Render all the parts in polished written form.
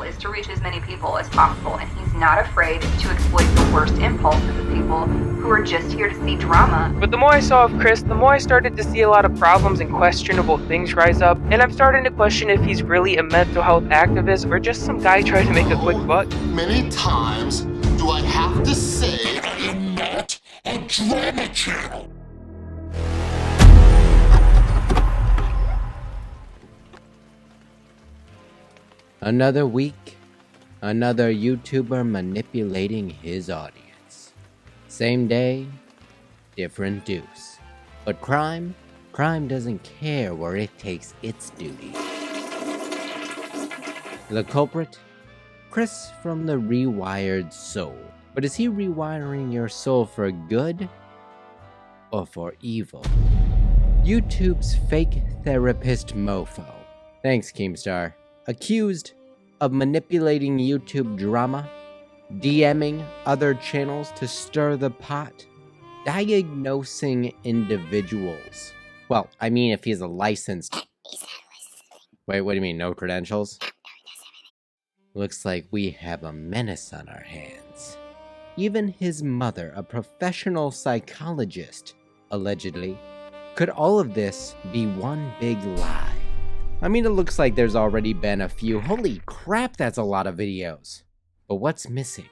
is to reach as many people as possible, and he's not afraid to exploit the worst impulses of people who are just here to see drama. But the more I saw of Chris, the more I started to see a lot of problems and questionable things rise up, and I'm starting to question if he's really a mental health activist or just some guy trying to make a quick buck. Many times do I have to say I'm not a drama channel? Another week, another YouTuber manipulating his audience. Same day, different deuce. But crime doesn't care where it takes its duty. The culprit? Chris from the Rewired Soul. But is he rewiring your soul for good or for evil? YouTube's fake therapist mofo. Thanks, Keemstar. Accused of manipulating YouTube drama, DMing other channels to stir the pot, diagnosing individuals. Well, I mean if he's a licensed... Wait, what do you mean, no credentials? Looks like we have a menace on our hands. Even his mother, a professional psychologist, allegedly. Could all of this be one big lie? I mean, it looks like there's already been a few. Holy crap, that's a lot of videos. But what's missing?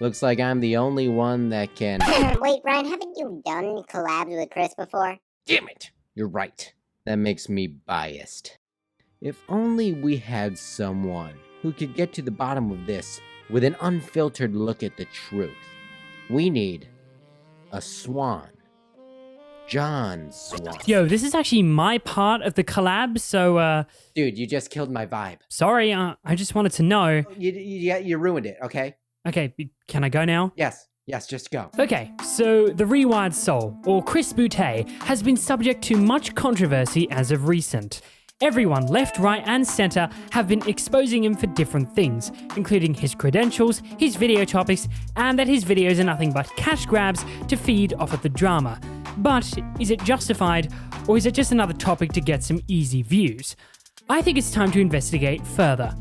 Looks like I'm the only one that can... Wait, Brian, haven't you done collabs with Chris before? Damn it! You're right. That makes me biased. If only we had someone who could get to the bottom of this with an unfiltered look at the truth. We need a Swan. John Swan. Yo, this is actually my part of the collab, so, Dude, you just killed my vibe. sorry, I just wanted to know. You ruined it, okay? Okay, can I go now? Yes, just go. Okay, so the Rewired Soul, or Chris Boutte, has been subject to much controversy as of recent. Everyone, left, right, and center, have been exposing him for different things, including his credentials, his video topics, and that his videos are nothing but cash grabs to feed off of the drama. But is it justified, or is it just another topic to get some easy views? I think it's time to investigate further.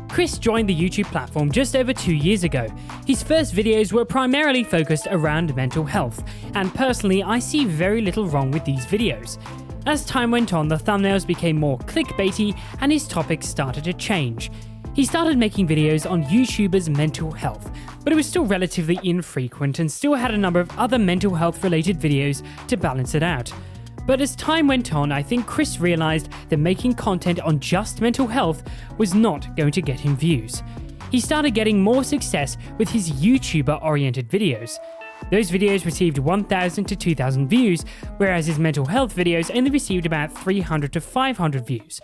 Chris joined the YouTube platform just over 2 years ago. His first videos were primarily focused around mental health, and personally I see very little wrong with these videos. As time went on, the thumbnails became more clickbaity and his topics started to change. He started making videos on YouTubers' mental health, but it was still relatively infrequent and still had a number of other mental health related videos to balance it out. But as time went on, I think Chris realized that making content on just mental health was not going to get him views. He started getting more success with his YouTuber-oriented videos. Those videos received 1,000 to 2,000 views, whereas his mental health videos only received about 300 to 500 views.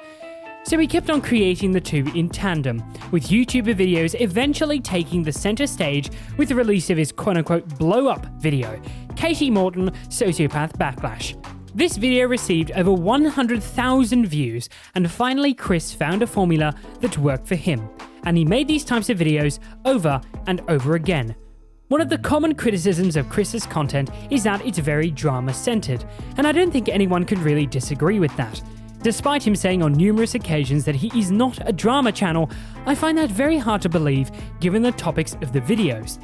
So he kept on creating the two in tandem, with YouTuber videos eventually taking the center stage with the release of his quote-unquote blow-up video, Katie Morton Sociopath Backlash. This video received over 100,000 views, and finally Chris found a formula that worked for him, and he made these types of videos over and over again. One of the common criticisms of Chris's content is that it's very drama-centered, and I don't think anyone could really disagree with that. Despite him saying on numerous occasions that he is not a drama channel, I find that very hard to believe given the topics of the videos.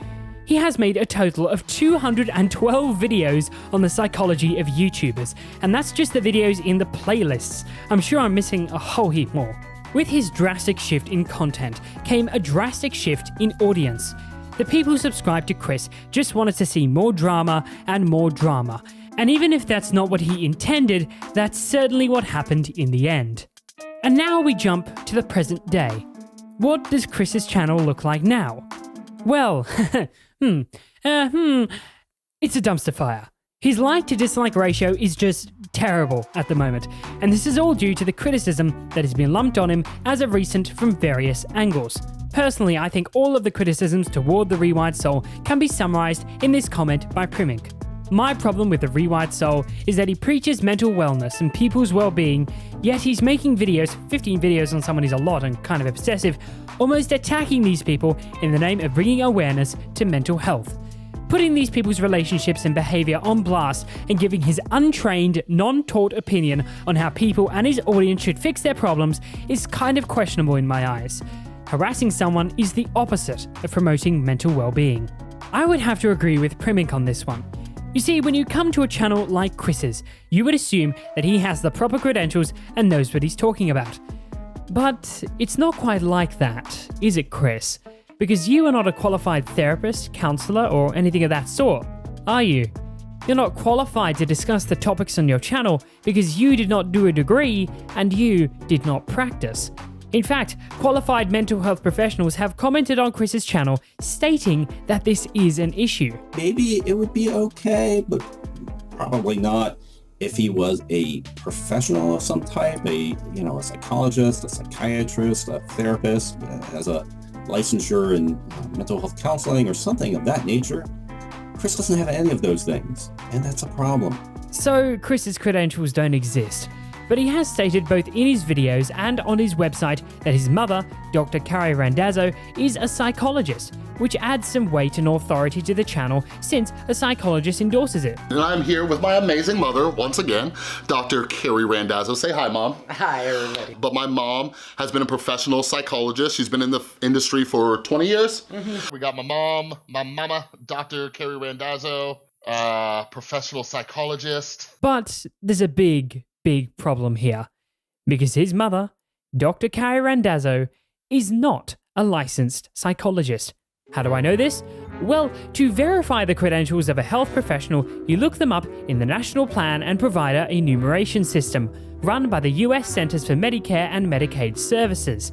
He has made a total of 212 videos on the psychology of YouTubers, and that's just the videos in the playlists. I'm sure I'm missing a whole heap more. With his drastic shift in content came a drastic shift in audience. The people who subscribed to Chris just wanted to see more drama and more drama. And even if that's not what he intended, that's certainly what happened in the end. And now we jump to the present day. What does Chris's channel look like now? Well, it's a dumpster fire. His like to dislike ratio is just terrible at the moment, and this is all due to the criticism that has been lumped on him as of recent from various angles. Personally, I think all of the criticisms toward the Rewired Soul can be summarized in this comment by Primink. My problem with the Rewired Soul is that he preaches mental wellness and people's well-being, yet he's making videos, 15 videos on someone who's a lot and kind of obsessive, almost attacking these people in the name of bringing awareness to mental health. Putting these people's relationships and behavior on blast and giving his untrained, non-taught opinion on how people and his audience should fix their problems is kind of questionable in my eyes. Harassing someone is the opposite of promoting mental well-being. I would have to agree with Primmick on this one. You see, when you come to a channel like Chris's, you would assume that he has the proper credentials and knows what he's talking about. But it's not quite like that, is it, Chris? Because you are not a qualified therapist, counselor, or anything of that sort, are you? You're not qualified to discuss the topics on your channel because you did not do a degree and you did not practice. In fact, qualified mental health professionals have commented on Chris's channel stating that this is an issue. Maybe it would be okay, but probably not if he was a professional of some type, a psychologist, a psychiatrist, a therapist, has a licensure in mental health counseling or something of that nature. Chris doesn't have any of those things, and that's a problem. So Chris's credentials don't exist. But he has stated both in his videos and on his website that his mother, Dr. Carrie Randazzo, is a psychologist, which adds some weight and authority to the channel since a psychologist endorses it. And I'm here with my amazing mother, once again, Dr. Carrie Randazzo. Say hi, Mom. Hi, everybody. But my mom has been a professional psychologist. She's been in the industry for 20 years. Mm-hmm. We got my mama, Dr. Carrie Randazzo, professional psychologist. But there's a big problem here, because his mother, Dr. Carrie Randazzo, is not a licensed psychologist. How do I know this? Well, to verify the credentials of a health professional, you look them up in the National Plan and Provider Enumeration System, run by the US Centers for Medicare and Medicaid Services.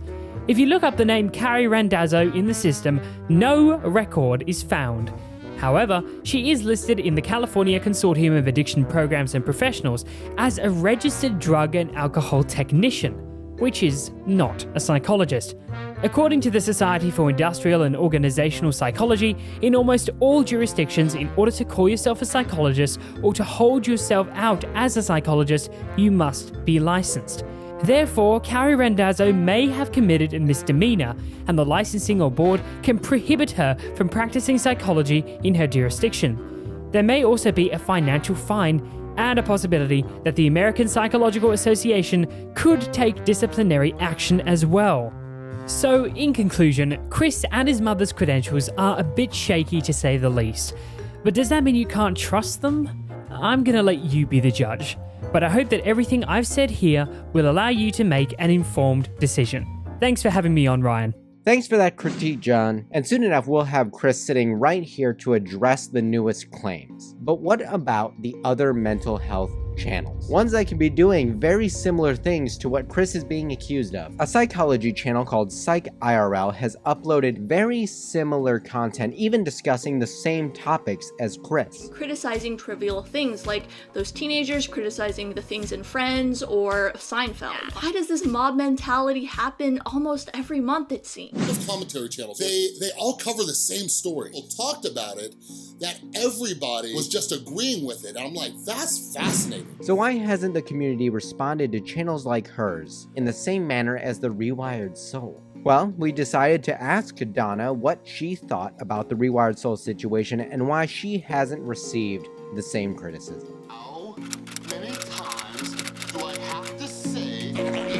If you look up the name Carrie Randazzo in the system, no record is found. However, she is listed in the California Consortium of Addiction Programs and Professionals as a registered drug and alcohol technician, which is not a psychologist. According to the Society for Industrial and Organizational Psychology, in almost all jurisdictions, in order to call yourself a psychologist or to hold yourself out as a psychologist, you must be licensed. Therefore, Carrie Randazzo may have committed a misdemeanor, and the licensing or board can prohibit her from practicing psychology in her jurisdiction. There may also be a financial fine and a possibility that the American Psychological Association could take disciplinary action as well. So, in conclusion, Chris and his mother's credentials are a bit shaky to say the least. But does that mean you can't trust them? I'm gonna let you be the judge. But I hope that everything I've said here will allow you to make an informed decision. Thanks for having me on, Ryan. Thanks for that critique, John. And soon enough, we'll have Chris sitting right here to address the newest claims. But what about the other mental health channels? Ones that can be doing very similar things to what Chris is being accused of. A psychology channel called Psych IRL has uploaded very similar content, even discussing the same topics as Chris. Criticizing trivial things like those teenagers criticizing the things in Friends or Seinfeld. Why does this mob mentality happen almost every month, it seems? Those commentary channels, they all cover the same story. People talked about it, that everybody was just agreeing with it. And I'm like, that's fascinating. So why hasn't the community responded to channels like hers in the same manner as the Rewired Soul? Well, we decided to ask Donna what she thought about the Rewired Soul situation and why she hasn't received the same criticism. How many times do I have to say that?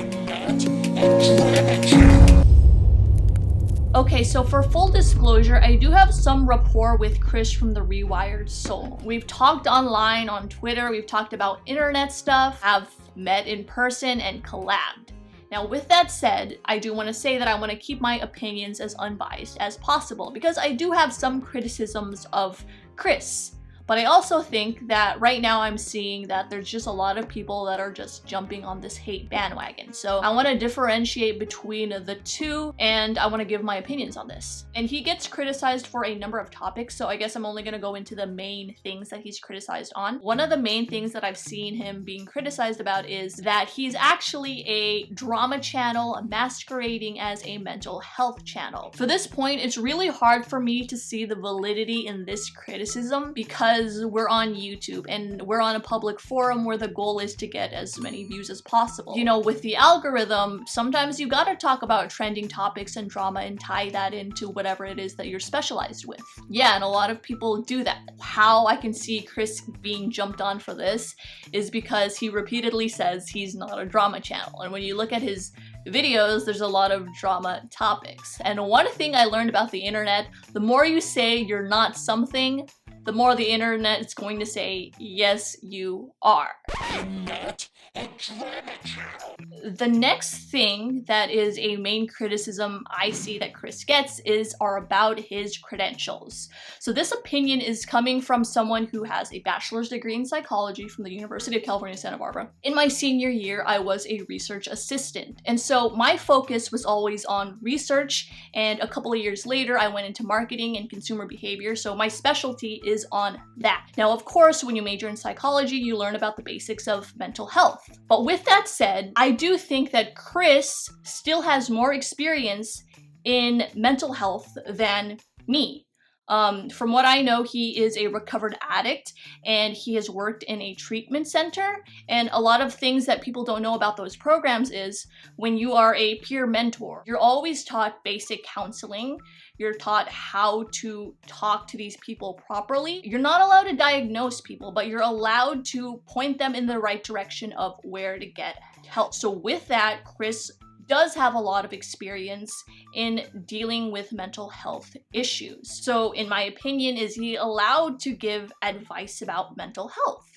Okay, so for full disclosure, I do have some rapport with Chris from the Rewired Soul. We've talked online on Twitter, we've talked about internet stuff, have met in person and collabed. Now with that said, I do want to say that I want to keep my opinions as unbiased as possible because I do have some criticisms of Chris. But I also think that right now I'm seeing that there's just a lot of people that are just jumping on this hate bandwagon. So I want to differentiate between the two and I want to give my opinions on this. And he gets criticized for a number of topics, so I guess I'm only going to go into the main things that he's criticized on. One of the main things that I've seen him being criticized about is that he's actually a drama channel masquerading as a mental health channel. For this point, it's really hard for me to see the validity in this criticism because we're on YouTube and we're on a public forum where the goal is to get as many views as possible. You know, with the algorithm, sometimes you gotta talk about trending topics and drama and tie that into whatever it is that you're specialized with. Yeah, and a lot of people do that. How I can see Chris being jumped on for this is because he repeatedly says he's not a drama channel. And when you look at his videos, there's a lot of drama topics. And one thing I learned about the internet, the more you say you're not something, the more the internet is going to say, yes, you are. I'm not a drama channel. The next thing that is a main criticism I see that Chris gets are about his credentials. So this opinion is coming from someone who has a bachelor's degree in psychology from the University of California, Santa Barbara. In my senior year, I was a research assistant. And so my focus was always on research. And a couple of years later, I went into marketing and consumer behavior. So my specialty is on that. Now, of course, when you major in psychology, you learn about the basics of mental health. But with that said, I do think that Chris still has more experience in mental health than me. From what I know, he is a recovered addict and he has worked in a treatment center. And a lot of things that people don't know about those programs is when you are a peer mentor, you're always taught basic counseling. You're taught how to talk to these people properly. You're not allowed to diagnose people, but you're allowed to point them in the right direction of where to get help. So with that, Chris does have a lot of experience in dealing with mental health issues. So in my opinion, is he allowed to give advice about mental health?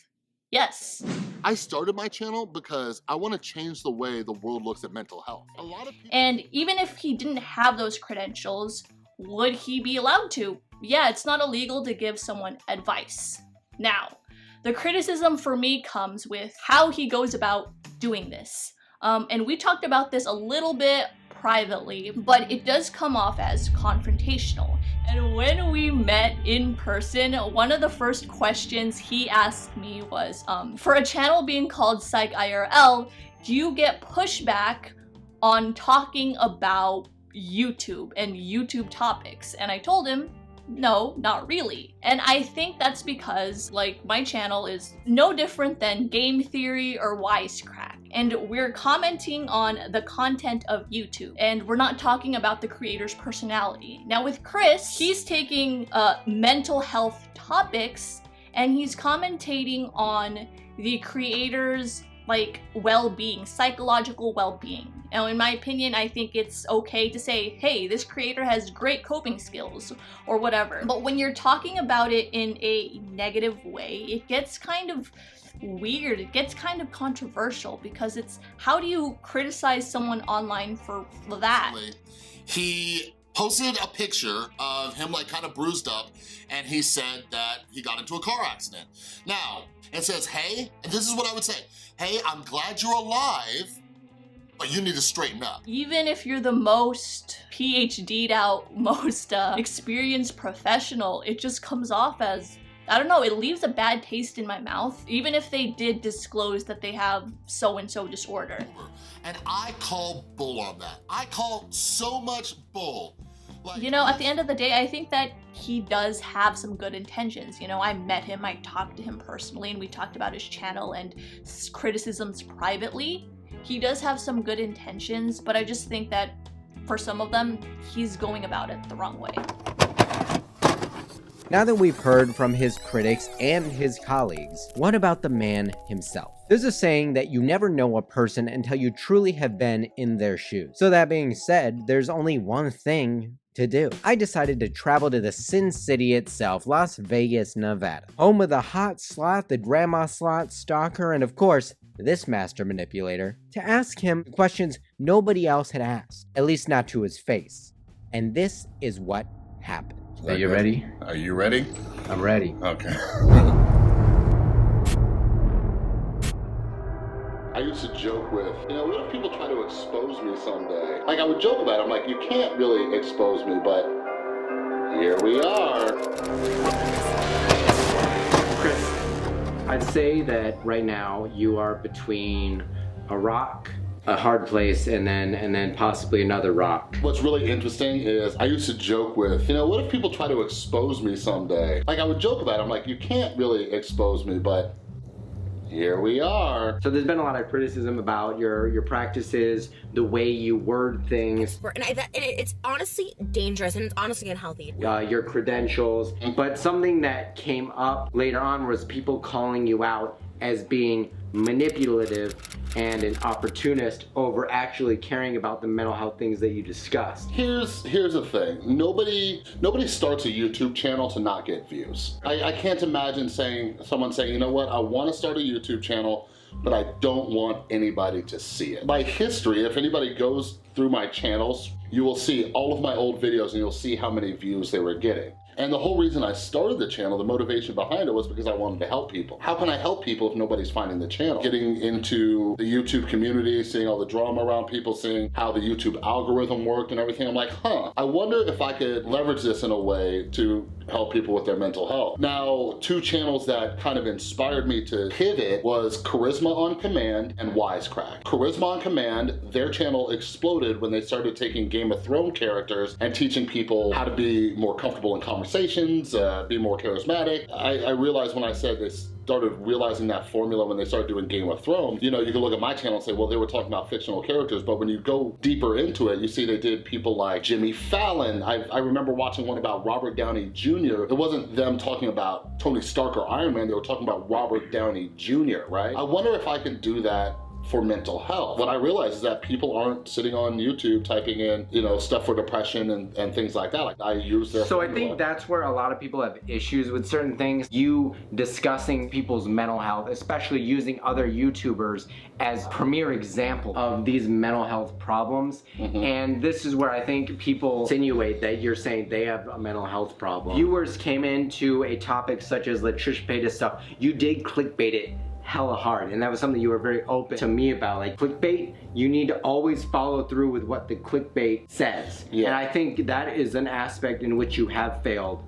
Yes. I started my channel because I want to change the way the world looks at mental health. A lot of people... And even if he didn't have those credentials, would he be allowed to? Yeah, it's not illegal to give someone advice. Now, the criticism for me comes with how he goes about doing this. And we talked about this a little bit privately, but it does come off as confrontational. And when we met in person, one of the first questions he asked me was, for a channel being called Psych IRL, do you get pushback on talking about YouTube and YouTube topics? And I told him, no, not really. And I think that's because, like, my channel is no different than Game Theory or Wisecrack. And we're commenting on the content of YouTube. And we're not talking about the creator's personality. Now with Chris, he's taking mental health topics and he's commentating on the creator's well-being, psychological well-being. Now, in my opinion, I think it's okay to say, hey, this creator has great coping skills or whatever. But when you're talking about it in a negative way, it gets kind of weird. It gets kind of controversial because it's, how do you criticize someone online for that? He posted a picture of him kind of bruised up, and he said that he got into a car accident. Now, it says, hey, and this is what I would say, hey, I'm glad you're alive, but you need to straighten up. Even if you're the most PhD'd out, most experienced professional, it just comes off as, I don't know, it leaves a bad taste in my mouth, even if they did disclose that they have so-and-so disorder. And I call bull on that. I call so much bull. You know, at the end of the day, I think that he does have some good intentions. You know, I met him, I talked to him personally, and we talked about his channel and criticisms privately. He does have some good intentions, but I just think that for some of them, he's going about it the wrong way. Now that we've heard from his critics and his colleagues, what about the man himself? There's a saying that you never know a person until you truly have been in their shoes. So that being said, there's only one thing to do. I decided to travel to the Sin City itself, Las Vegas, Nevada, home of the hot sloth, the grandma sloth, stalker, and of course, this master manipulator, to ask him questions nobody else had asked, at least not to his face. And this is what happened. Are you ready? Are you ready? I'm ready. Okay. I used to joke with, what if people try to expose me someday? I would joke about it. I'm like, you can't really expose me, but here we are. Chris, I'd say that right now you are between a rock, a hard place, and then possibly another rock. What's really interesting is I used to joke with, what if people try to expose me someday? I would joke about it. I'm like, you can't really expose me, but here we are. So there's been a lot of criticism about your practices, the way you word things. And it's honestly dangerous and it's honestly unhealthy. Your credentials. But something that came up later on was people calling you out as being manipulative and an opportunist over actually caring about the mental health things that you discussed. Here's the thing. Nobody starts a YouTube channel to not get views. I can't imagine someone saying, you know what, I want to start a YouTube channel, but I don't want anybody to see it. My history, if anybody goes through my channels, you will see all of my old videos and you'll see how many views they were getting. And the whole reason I started the channel, the motivation behind it, was because I wanted to help people. How can I help people if nobody's finding the channel? Getting into the YouTube community, seeing all the drama around people, seeing how the YouTube algorithm worked and everything, I'm like, I wonder if I could leverage this in a way to help people with their mental health. Now, 2 channels that kind of inspired me to pivot was Charisma on Command and Wisecrack. Charisma on Command, their channel exploded when they started taking Game of Thrones characters and teaching people how to be more comfortable in conversations, be more charismatic. I realized when I said this, started realizing that formula when they started doing Game of Thrones. You know, you can look at my channel and say, well, they were talking about fictional characters, but when you go deeper into it, you see they did people like Jimmy Fallon. I remember watching one about Robert Downey Jr. It wasn't them talking about Tony Stark or Iron Man, they were talking about Robert Downey Jr., right? I wonder if I can do that for mental health. What I realize is that people aren't sitting on YouTube typing in, you know, stuff for depression and things like that. Like, I use their So I think that's where a lot of people have issues with certain things. You discussing people's mental health, especially using other YouTubers as premier example of these mental health problems. And this is where I think people insinuate that you're saying they have a mental health problem. Viewers came into a topic such as the Trish Paytas stuff. You did clickbait it hella hard, and that was something you were very open to me about. Like, clickbait, you need to always follow through with what the clickbait says. And I think that is an aspect in which you have failed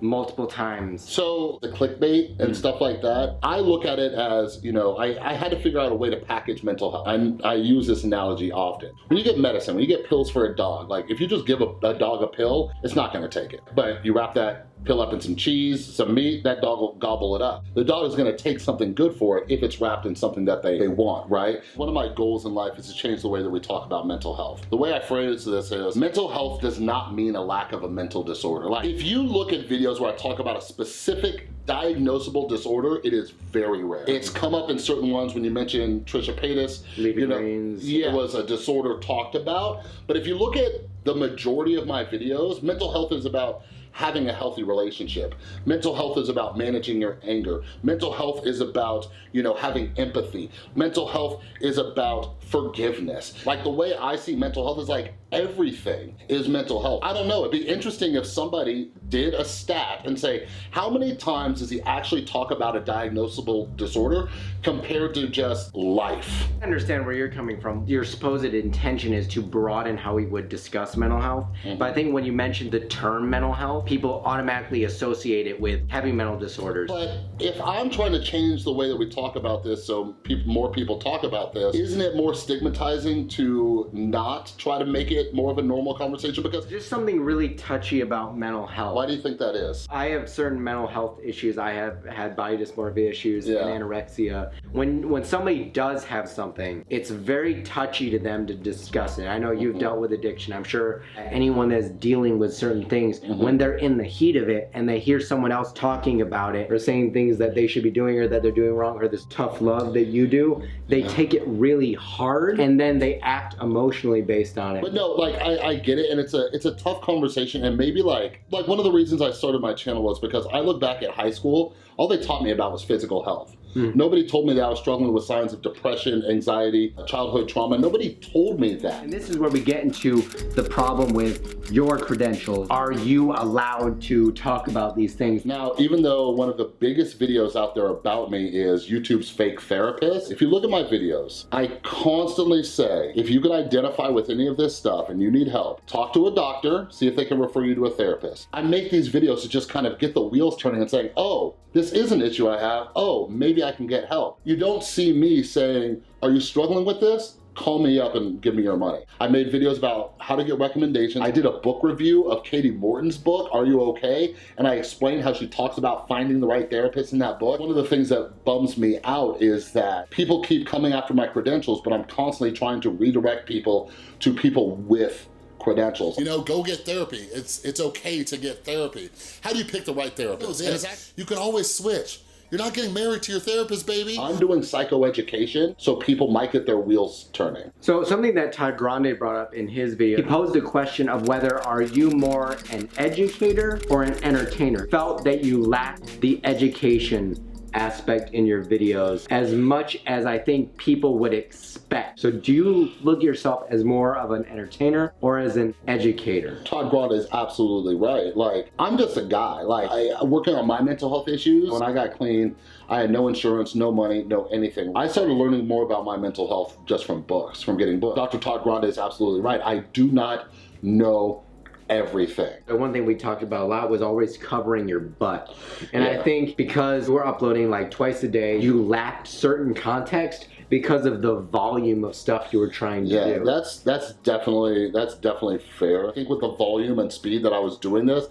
multiple times. So the clickbait and stuff like that, I look at it as, you know, I had to figure out a way to package mental health. I use this analogy often. When you get medicine, when you get pills for a dog, like if you just give a dog a pill, it's not gonna take it. But you wrap that pill up in some cheese, some meat, that dog will gobble it up. The dog is gonna take something good for it if it's wrapped in something that they want, right? One of my goals in life is to change the way that we talk about mental health. The way I phrase this is, mental health does not mean a lack of a mental disorder. Like, if you look at videos where I talk about a specific diagnosable disorder, it is very rare. It's come up in certain ones when you mention Trisha Paytas. You know, it was a disorder talked about. But if you look at the majority of my videos, mental health is about having a healthy relationship. Mental health is about managing your anger. Mental health is about, you know, having empathy. Mental health is about forgiveness. Like, the way I see mental health is like everything is mental health. I don't know, it'd be interesting if somebody did a stat and say, how many times does he actually talk about a diagnosable disorder compared to just life? I understand where you're coming from. Your supposed intention is to broaden how we would discuss mental health. But I think when you mentioned the term mental health, people automatically associate it with having mental disorders. But if I'm trying to change the way that we talk about this so more people talk about this, isn't it more stigmatizing to not try to make it more of a normal conversation? Because there's something really touchy about mental health. Why do you think that is? I have certain mental health issues. I have had body dysmorphia issues and anorexia. When somebody does have something, it's very touchy to them to discuss it. I know you've dealt with addiction. I'm sure anyone that's dealing with certain things, when they're in the heat of it and they hear someone else talking about it or saying things that they should be doing or that they're doing wrong, or this tough love that you do, they take it really hard and then they act emotionally based on it. But no, like, I get it, and it's a tough conversation. And maybe like one of the reasons I started my channel was because I look back at high school, all they taught me about was physical health. Nobody told me that I was struggling with signs of depression, anxiety, childhood trauma. Nobody told me that. And this is where we get into the problem with your credentials. Are you allowed to talk about these things? Now, even though one of the biggest videos out there about me is YouTube's fake therapist, if you look at my videos, I constantly say, if you can identify with any of this stuff and you need help, talk to a doctor, see if they can refer you to a therapist. I make these videos to just kind of get the wheels turning and saying, oh, this is an issue I have. Oh, maybe I can get help. You don't see me saying, are you struggling with this? Call me up and give me your money. I made videos about how to get recommendations. I did a book review of Katie Morton's book, Are You Okay? And I explained how she talks about finding the right therapist in that book. One of the things that bums me out is that people keep coming after my credentials, but I'm constantly trying to redirect people to people with credentials. You know, go get therapy. It's okay to get therapy. How do you pick the right therapist? You can always switch. You're not getting married to your therapist, baby. I'm doing psychoeducation, so people might get their wheels turning. So something that Todd Grande brought up in his video, he posed a question of whether are you more an educator or an entertainer? Felt that you lacked the education aspect in your videos as much as I think people would expect. So do you look at yourself as more of an entertainer or as an educator? Todd Grande is absolutely right. Like, I'm just a guy. Like, working on my mental health issues, when I got clean, I had no insurance, no money, no anything. I started learning more about my mental health just from books, from getting books. Dr. Todd Grande is absolutely right. I do not know everything. The one thing we talked about a lot was always covering your butt. And I think because we're uploading like twice a day, you lacked certain context because of the volume of stuff you were trying to do. Yeah, that's definitely fair. I think with the volume and speed that I was doing this,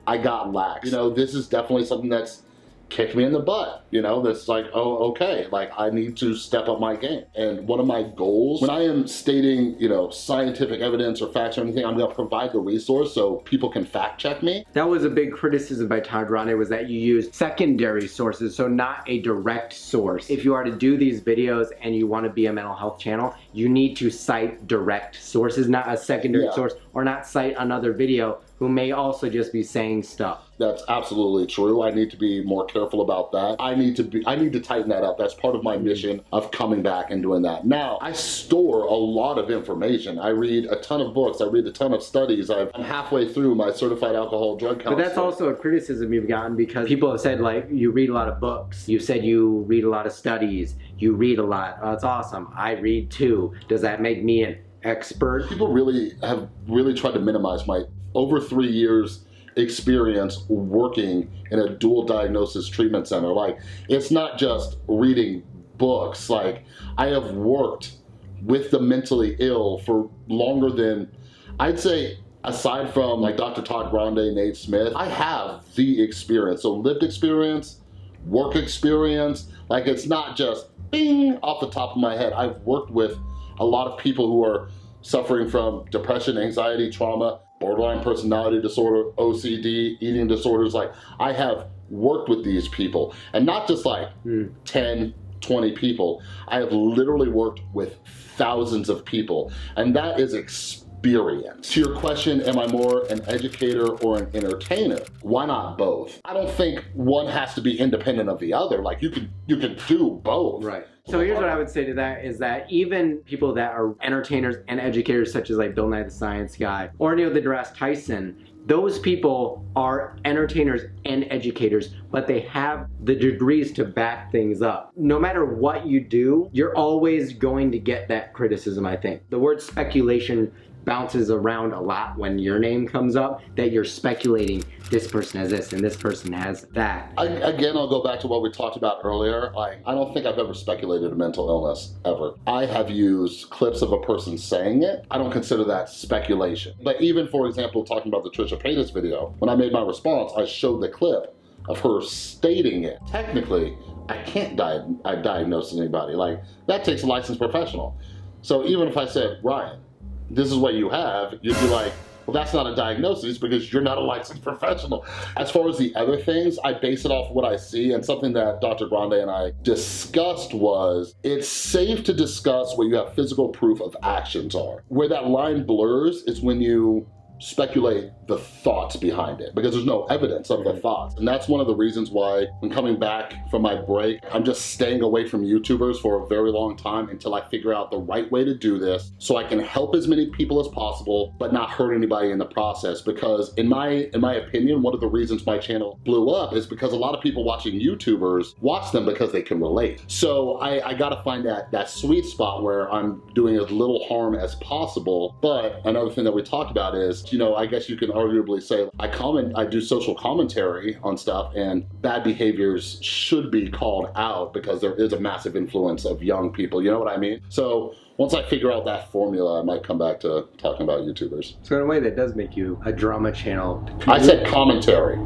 I got lax. You know, this is definitely something that's kicked me in the butt, you know, that's like, oh, okay, like I need to step up my game. And one of my goals, when I am stating, you know, scientific evidence or facts or anything, I'm gonna provide the resource so people can fact check me. That was a big criticism by Todd Grande, was that you used secondary sources, so not a direct source. If you are to do these videos and you want to be a mental health channel, you need to cite direct sources, not a secondary source, or not cite another video who may also just be saying stuff. That's absolutely true. I need to be more careful about that. I need to tighten that up. That's part of my mission of coming back and doing that. Now, I store a lot of information. I read a ton of books. I read a ton of studies. I'm halfway through my certified alcohol drug counselor. But that's also a criticism you've gotten, because people have said, like, you read a lot of books. You said you read a lot of studies. You read a lot. Oh, that's awesome. I read too. Does that make me an expert? People have really tried to minimize my over 3 years experience working in a dual diagnosis treatment center. Like, it's not just reading books. Like, I have worked with the mentally ill for longer than, I'd say, aside from like Dr. Todd Grande, Nate Smith, I have the experience. So lived experience, work experience, like it's not just bing off the top of my head. I've worked with a lot of people who are suffering from depression, anxiety, trauma, borderline personality disorder, OCD, eating disorders. Like, I have worked with these people, and not just like 10, 20 people. I have literally worked with thousands of people, and that is experience. To your question, am I more an educator or an entertainer? Why not both? I don't think one has to be independent of the other. Like, you can do both. Right. So here's what I would say to that, is that even people that are entertainers and educators, such as like Bill Nye the Science Guy or Neil deGrasse Tyson, those people are entertainers and educators, but they have the degrees to back things up. No matter what you do, you're always going to get that criticism, I think. The word speculation bounces around a lot when your name comes up, that you're speculating this person has this and this person has that. Again, I'll go back to what we talked about earlier. Like, I don't think I've ever speculated a mental illness, ever. I have used clips of a person saying it. I don't consider that speculation. But even, for example, talking about the Trisha Paytas video, when I made my response, I showed the clip of her stating it. Technically, I can't diagnose anybody. Like, that takes a licensed professional. So even if I said, Ryan, this is what you have, you'd be like, well, that's not a diagnosis because you're not a licensed professional. As far as the other things, I base it off what I see, and something that Dr. Grande and I discussed was, it's safe to discuss where you have physical proof of actions are. Where that line blurs is when you speculate the thoughts behind it, because there's no evidence of the thoughts. And that's one of the reasons why, when coming back from my break, I'm just staying away from YouTubers for a very long time until I figure out the right way to do this so I can help as many people as possible but not hurt anybody in the process. Because in my opinion, one of the reasons my channel blew up is because a lot of people watching YouTubers watch them because they can relate. So I gotta find that sweet spot where I'm doing as little harm as possible. But another thing that we talked about is, you know, I guess you can arguably say I do social commentary on stuff, and bad behaviors should be called out because there is a massive influence of young people, you know what I mean? So once I figure out that formula, I might come back to talking about YouTubers. So in a way, that does make you a drama channel. I said commentary.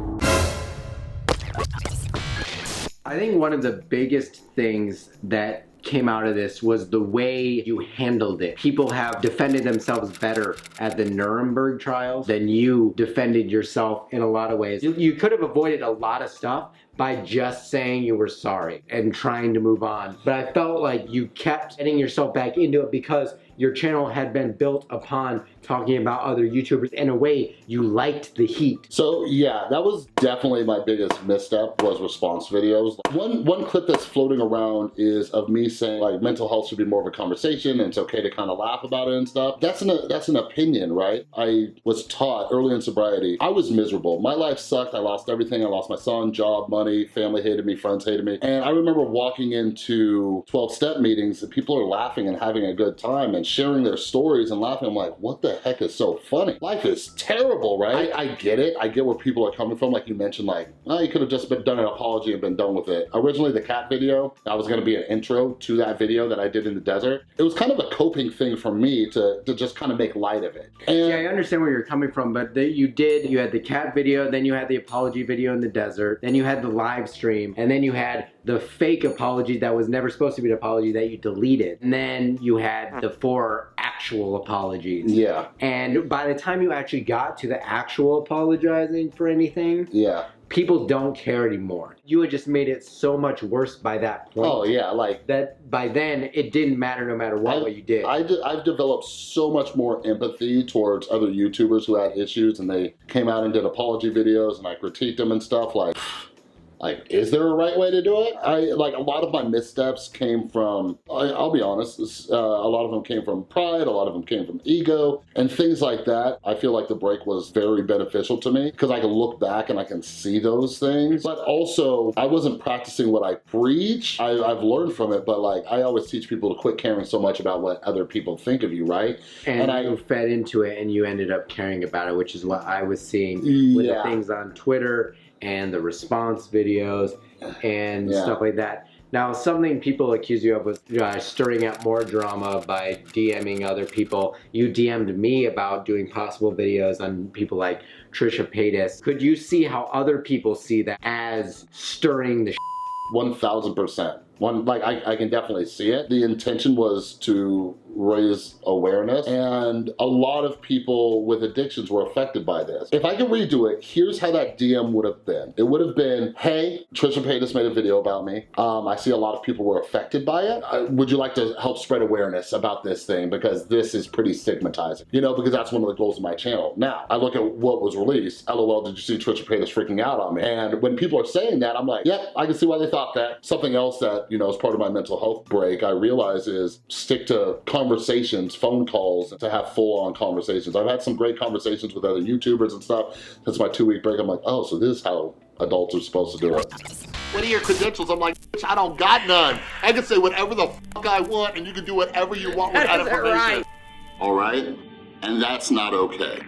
I think one of the biggest things that came out of this was the way you handled it. People have defended themselves better at the Nuremberg trials than you defended yourself in a lot of ways. You could have avoided a lot of stuff by just saying you were sorry and trying to move on. But I felt like you kept getting yourself back into it because your channel had been built upon talking about other YouTubers. In a way, you liked the heat. So yeah, that was definitely my biggest misstep, was response videos. One clip that's floating around is of me saying like mental health should be more of a conversation and it's okay to kind of laugh about it and stuff. That's an opinion, right? I was taught early in sobriety, I was miserable. My life sucked. I lost everything. I lost my son, job, money, family hated me, friends hated me. And I remember walking into 12-step meetings and people are laughing and having a good time and sharing their stories and laughing. I'm like, what the heck is so funny? Life is terrible, right? I get it. I get where people are coming from. Like you mentioned, like, oh, you could have just done an apology and been done with it. Originally, the cat video, that was gonna be an intro to that video that I did in the desert. It was kind of a coping thing for me to just kind of make light of it. And yeah, I understand where you're coming from, but you had the cat video, then you had the apology video in the desert, then you had the live stream, and then you had the fake apology that was never supposed to be an apology that you deleted. And then you had the 4 actual apologies. Yeah. And by the time you actually got to the actual apologizing for anything, yeah, people don't care anymore. You had just made it so much worse by that point. Oh yeah, like that by then it didn't matter no matter what you did. I've developed so much more empathy towards other YouTubers who had issues and they came out and did apology videos and I critiqued them and stuff like, is there a right way to do it? Like a lot of my missteps came from, I'll be honest, a lot of them came from pride, a lot of them came from ego, and things like that. I feel like the break was very beneficial to me because I can look back and I can see those things. But also, I wasn't practicing what I preach. I've learned from it, but like, I always teach people to quit caring so much about what other people think of you, right? And you fed into it and you ended up caring about it, which is what I was seeing with the things on Twitter and the response videos and stuff like that. Now, something people accuse you of was stirring up more drama by DMing other people. You DM'd me about doing possible videos on people like Trisha Paytas. Could you see how other people see that as stirring the 1000%. I can definitely see it. The intention was to raise awareness, and a lot of people with addictions were affected by this. If I could redo it, here's how that DM would have been. It would have been, hey, Trisha Paytas made a video about me. I see a lot of people were affected by it. Would you like to help spread awareness about this thing? Because this is pretty stigmatizing, you know, because that's one of the goals of my channel. Now, I look at what was released. LOL, did you see Trisha Paytas freaking out on me? And when people are saying that, I'm like, yep, I can see why they thought that. Something else that, you know, as part of my mental health break, I realize is stick to conversations, phone calls, to have full-on conversations. I've had some great conversations with other YouTubers and stuff. Since my 2-week break, I'm like, oh, so this is how adults are supposed to do it. What are your credentials? I'm like, bitch, I don't got none. I can say whatever the fuck I want, and you can do whatever you want with that information. Right. All right? And that's not okay.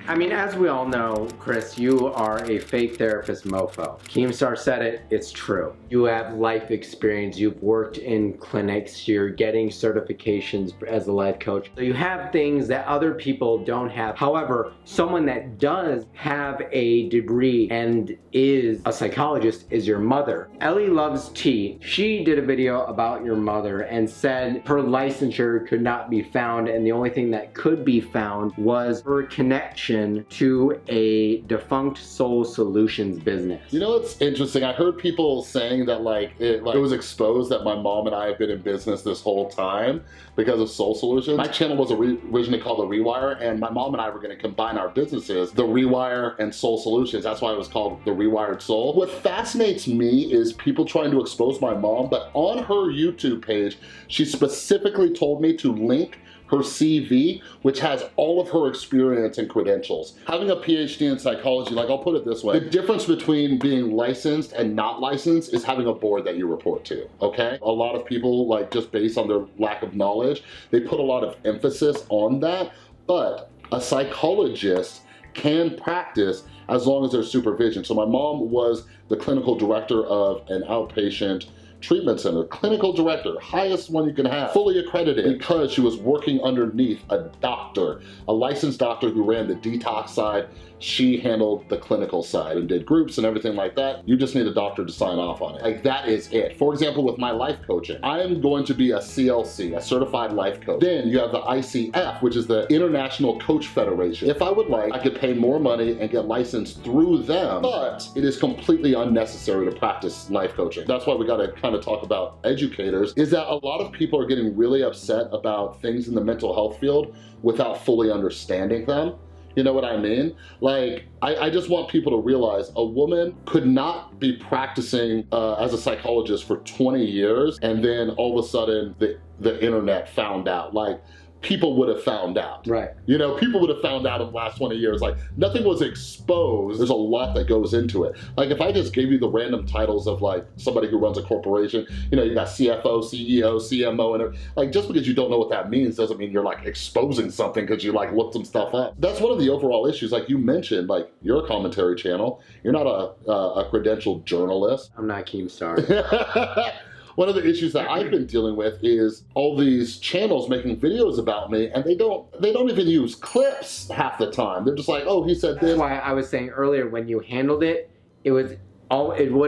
I mean, as we all know, Chris, you are a fake therapist mofo. Keemstar said it, it's true. You have life experience, you've worked in clinics, you're getting certifications as a life coach. So you have things that other people don't have. However, someone that does have a degree and is a psychologist is your mother. Ellie Loves Tea. She did a video about your mother and said her licensure could not be found, and the only thing that could be found was her connection to a defunct Soul Solutions business. You know what's interesting? I heard people saying that it was exposed that my mom and I have been in business this whole time because of Soul Solutions. My channel was originally called The Rewire, and my mom and I were going to combine our businesses, The Rewire and Soul Solutions. That's why it was called The Rewired Soul. What fascinates me is people trying to expose my mom, but on her YouTube page, she specifically told me to link her CV, which has all of her experience and credentials. Having a PhD in psychology, like I'll put it this way, the difference between being licensed and not licensed is having a board that you report to, okay? A lot of people, like just based on their lack of knowledge, they put a lot of emphasis on that, but a psychologist can practice as long as there's supervision. So my mom was the clinical director of an outpatient treatment center, clinical director, highest one you can have, fully accredited, because she was working underneath a doctor, a licensed doctor who ran the detox side. She handled the clinical side and did groups and everything like that. You just need a doctor to sign off on it. Like, that is it. For example, with my life coaching, I am going to be a CLC, a certified life coach. Then you have the ICF, which is the International Coach Federation. If I would like, I could pay more money and get licensed through them, but it is completely unnecessary to practice life coaching. That's why we gotta kind of talk about educators, is that a lot of people are getting really upset about things in the mental health field without fully understanding them. You know what I mean? Like, I just want people to realize a woman could not be practicing as a psychologist for 20 years and then all of a sudden the internet found out. Like, people would have found out. Right. You know, people would have found out in the last 20 years. Like, nothing was exposed. There's a lot that goes into it. Like, if I just gave you the random titles of like somebody who runs a corporation, you know, you got CFO, CEO, CMO, and like, just because you don't know what that means doesn't mean you're like exposing something because you like looked some stuff up. That's one of the overall issues. Like you mentioned, like, you're a commentary channel. You're not a credentialed journalist. I'm not Keemstar. One of the issues that I've been dealing with is all these channels making videos about me, and they don't even use clips half the time. They're just like, oh, he said this. That's why I was saying earlier, when you handled it, it would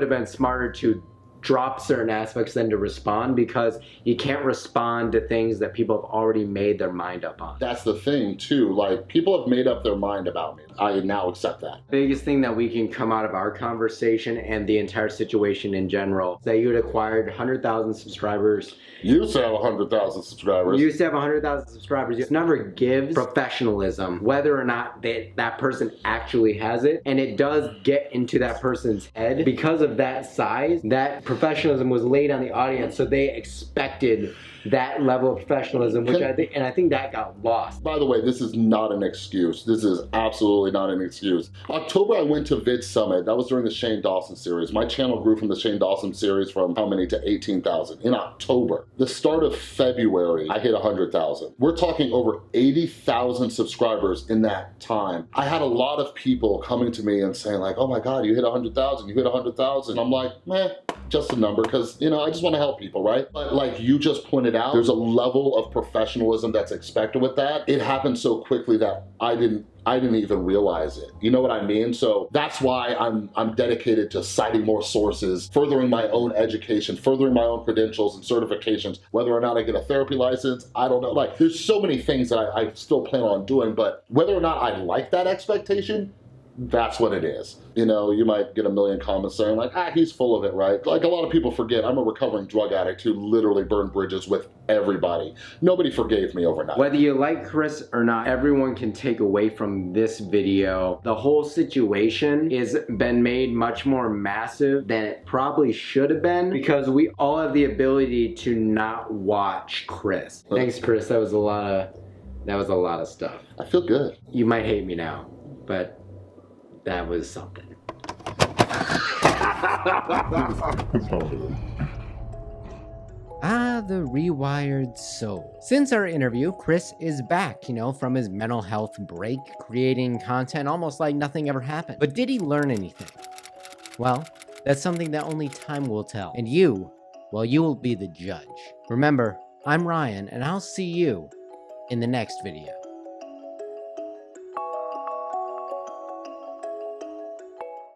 have been smarter to drop certain aspects than to respond, because you can't respond to things that people have already made their mind up on. That's the thing too, like, people have made up their mind about me. I now accept that. Biggest thing that we can come out of our conversation and the entire situation in general, that you had acquired 100,000 subscribers. You used to have 100,000 subscribers. You used to have 100,000 subscribers. It never gives professionalism, whether or not that person actually has it, and it does get into that person's head. Because of that size, that professionalism was laid on the audience, so they expected that level of professionalism, which I think that got lost. By the way, this is not an excuse. This is absolutely not an excuse. October, I went to Vid Summit. That was during the Shane Dawson series. My channel grew from the Shane Dawson series from how many to 18,000 in October. The start of February, I hit 100,000. We're talking over 80,000 subscribers in that time. I had a lot of people coming to me and saying like, oh my God, you hit 100,000, you hit 100,000. I'm like, meh, just a number, because, you know, I just want to help people, right? But like you just pointed out, there's a level of professionalism that's expected with that. It happened so quickly that I didn't even realize it. You know what I mean? So that's why I'm dedicated to citing more sources, furthering my own education, furthering my own credentials and certifications. Whether or not I get a therapy license, I don't know. Like, there's so many things that I still plan on doing, but whether or not I like that expectation, that's what it is. You know, you might get a million comments saying like, he's full of it, right? Like, a lot of people forget I'm a recovering drug addict who literally burned bridges with everybody. Nobody forgave me overnight. Whether you like Chris or not, everyone can take away from this video, the whole situation has been made much more massive than it probably should have been, because we all have the ability to not watch Chris. Thanks, Chris. That was a lot of stuff. I feel good. You might hate me now, but that was something. The Rewired Soul. Since our interview, Chris is back, you know, from his mental health break, creating content almost like nothing ever happened. But did he learn anything? Well, that's something that only time will tell. And you, well, you will be the judge. Remember, I'm Ryan, and I'll see you in the next video.